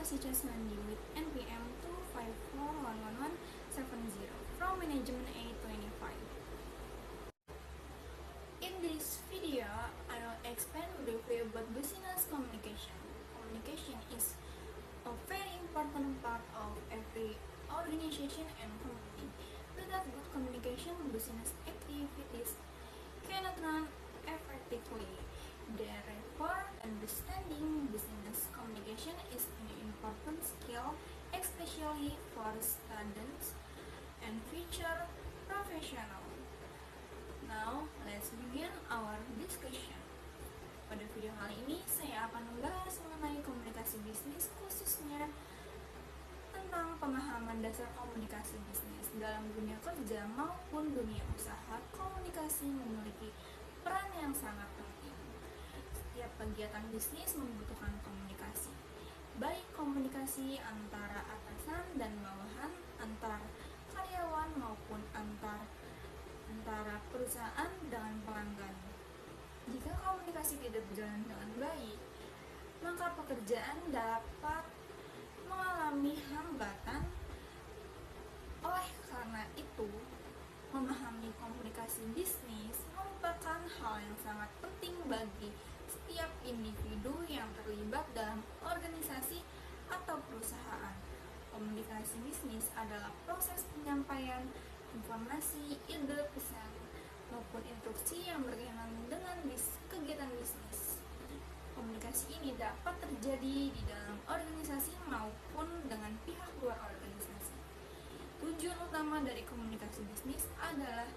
Komunikasi Chessmandi with NPM 2541170 from Management A25. In this video, I will explain briefly about business communication. Communication is a very important part of every organization and company. Without good communication, business activities cannot run effectively. Therefore, understanding business communication is an important skill, especially for students and future professionals. Now, let's begin our discussion. Pada video kali ini, saya akan membahas mengenai komunikasi bisnis, khususnya tentang pemahaman dasar komunikasi bisnis. Dalam dunia kerja maupun dunia usaha, komunikasi memiliki peran yang sangat penting. Setiap kegiatan bisnis membutuhkan komunikasi, baik komunikasi antara atasan dan bawahan, antar karyawan maupun antara perusahaan dengan pelanggan. Jika komunikasi tidak berjalan dengan baik, maka pekerjaan dapat mengalami hambatan. Oleh karena itu, memahami komunikasi bisnis merupakan hal yang sangat penting bagi setiap individu yang terlibat dalam organisasi atau perusahaan. Komunikasi bisnis adalah proses penyampaian informasi, ide, pesan, maupun instruksi yang berkaitan dengan kegiatan bisnis. Komunikasi ini dapat terjadi di dalam organisasi maupun dengan pihak luar organisasi. Tujuan utama dari komunikasi bisnis adalah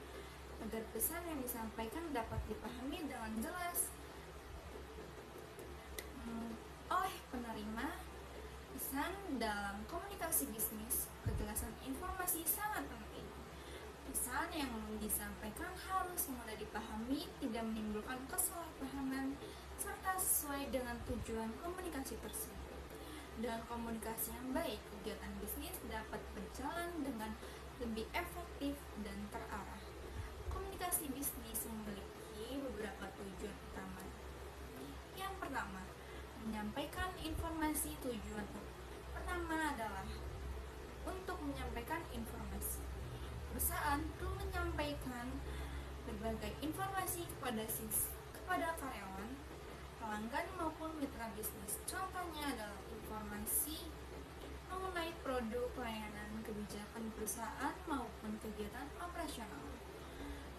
agar pesan yang disampaikan dapat dipahami dengan jelas oleh penerima pesan. Dalam komunikasi bisnis, kejelasan informasi sangat penting. Pesan yang disampaikan harus mudah dipahami, tidak menimbulkan kesalahpahaman, serta sesuai dengan tujuan komunikasi tersebut. Dengan komunikasi yang baik, kegiatan bisnis dapat berjalan dengan lebih efektif dan terarah. Komunikasi bisnis memiliki beberapa tujuan utama. Yang pertama, menyampaikan informasi. Tujuan pertama adalah untuk menyampaikan informasi. Perusahaan perlu menyampaikan berbagai informasi kepada karyawan, pelanggan maupun mitra bisnis. Contohnya adalah informasi mengenai produk, layanan, kebijakan perusahaan maupun kegiatan operasional.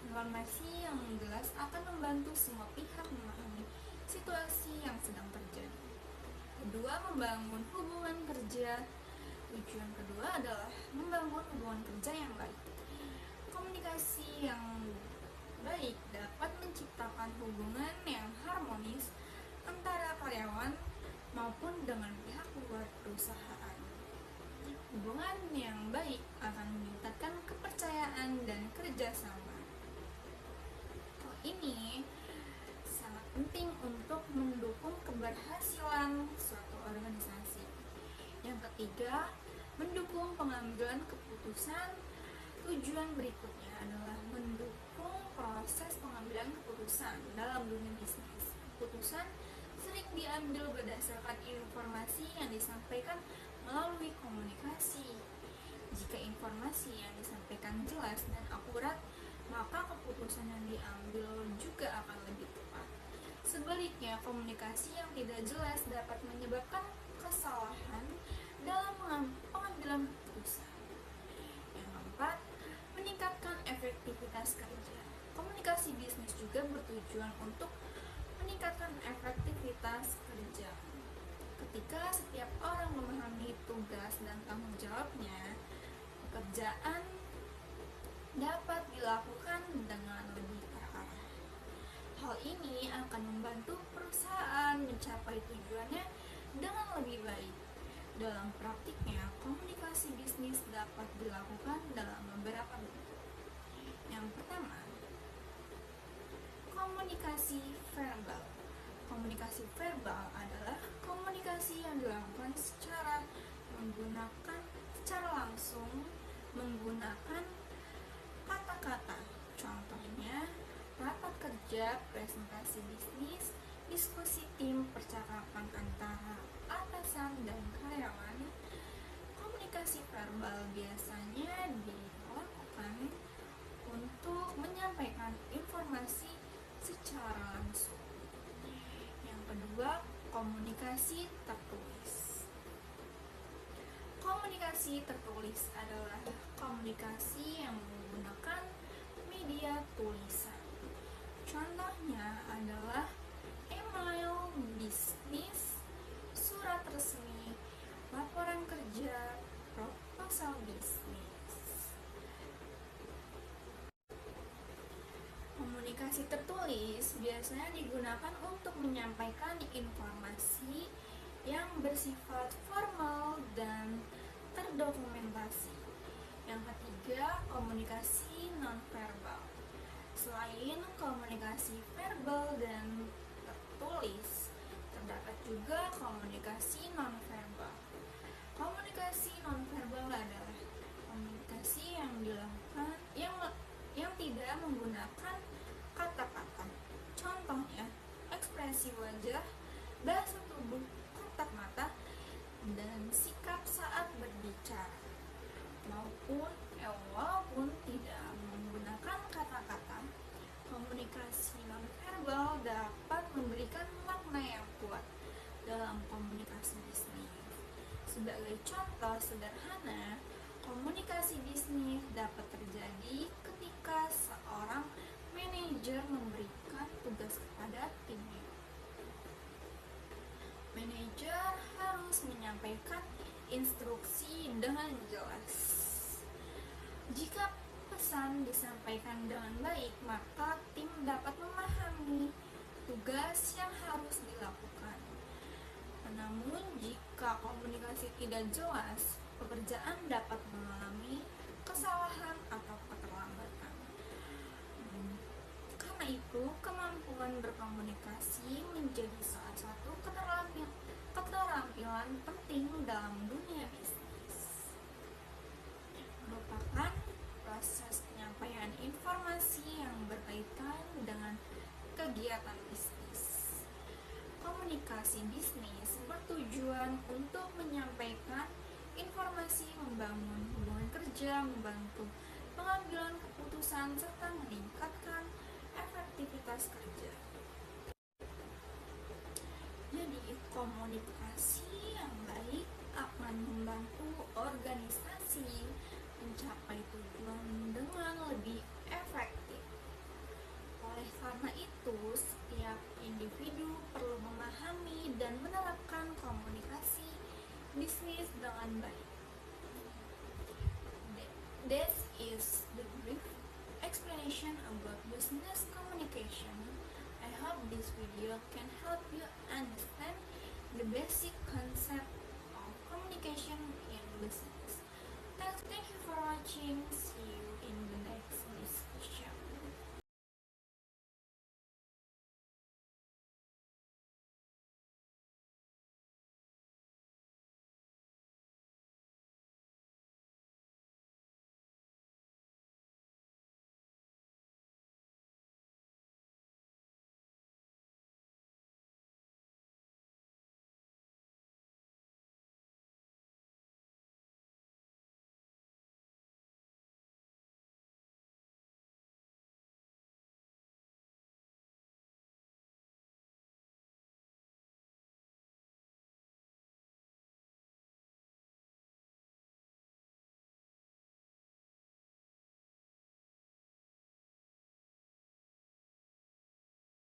Informasi yang jelas akan membantu semua pihak memahami situasi yang sedang terjadi. Kedua, membangun hubungan kerja. Tujuan kedua adalah membangun hubungan kerja yang baik. Komunikasi yang baik dapat menciptakan hubungan yang harmonis antara karyawan maupun dengan pihak luar perusahaan. Hubungan yang baik akan meningkatkan kepercayaan dan kerjasama. Hal ini sangat penting untuk mendukung keberhasilan suatu organisasi. Yang ketiga, mendukung pengambilan keputusan. Tujuan berikutnya adalah mendukung proses pengambilan keputusan dalam dunia bisnis. Keputusan sering diambil berdasarkan informasi yang disampaikan melalui komunikasi. Jika informasi yang disampaikan jelas dan akurat, maka keputusan yang diambil juga akan lebih tepat. Sebaliknya, komunikasi yang tidak jelas dapat menyebabkan kesalahan dalam pengambilan keputusan. Yang keempat, meningkatkan efektivitas kerja. Komunikasi bisnis juga bertujuan untuk meningkatkan efektivitas kerja. Ketika setiap orang memahami tugas dan tanggung jawabnya, pekerjaan dapat dilakukan dengan lebih terarah. Hal ini akan membantu perusahaan mencapai tujuannya dengan lebih baik. Dalam praktiknya, komunikasi bisnis dapat dilakukan dalam beberapa bentuk. Yang pertama, komunikasi verbal. Komunikasi verbal adalah komunikasi yang dilakukan secara langsung menggunakan kata-kata. Contohnya, rapat kerja, presentasi bisnis, diskusi tim, percakapan antara atasan dan karyawan, Komunikasi tertulis. Komunikasi tertulis adalah komunikasi yang menggunakan media tulisan. Contohnya adalah email bisnis, surat resmi, laporan kerja, proposal bisnis. Komunikasi tertulis biasanya digunakan untuk menyampaikan informasi yang bersifat formal dan terdokumentasi. Yang ketiga, komunikasi nonverbal. Selain komunikasi verbal dan tertulis, terdapat juga komunikasi nonverbal. Komunikasi nonverbal adalah komunikasi yang dilakukan yang tidak menggunakan kata-kata. Contohnya, ekspresi wajah, bahasa tubuh, kontak mata, dan sikap saat berbicara. Walaupun tidak menggunakan kata-kata, komunikasi nonverbal dapat memberikan makna yang kuat dalam komunikasi bisnis. Sebagai contoh sederhana, komunikasi bisnis dapat terjadi ketika seorang manajer memberikan tugas kepada timnya. Manajer harus menyampaikan instruksi dengan jelas. Jika pesan disampaikan dengan baik, maka tim dapat memahami tugas yang harus dilakukan. Namun, jika komunikasi tidak jelas, pekerjaan dapat mengalami kesalahan atau keterlambatan. Karena itu, kemampuan berkomunikasi menjadi salah satu keterampilan penting dalam dunia bisnis. Merupakan proses penyampaian informasi yang berkaitan dengan kegiatan bisnis. Komunikasi bisnis bertujuan untuk menyampaikan informasi, membangun hubungan kerja, membantu pengambilan keputusan, serta meningkatkan efektivitas kerja. Jadi, komunikasi yang baik akan membantu organisasi mencapai tujuan dengan lebih efektif. Oleh karena itu, setiap individu perlu memahami dan menerapkan komunikasi bisnis dengan baik. That is the brief explanation about business communication. I hope this video can help you understand the basic concept of communication in business. Thank you for watching. See you in the next discussion.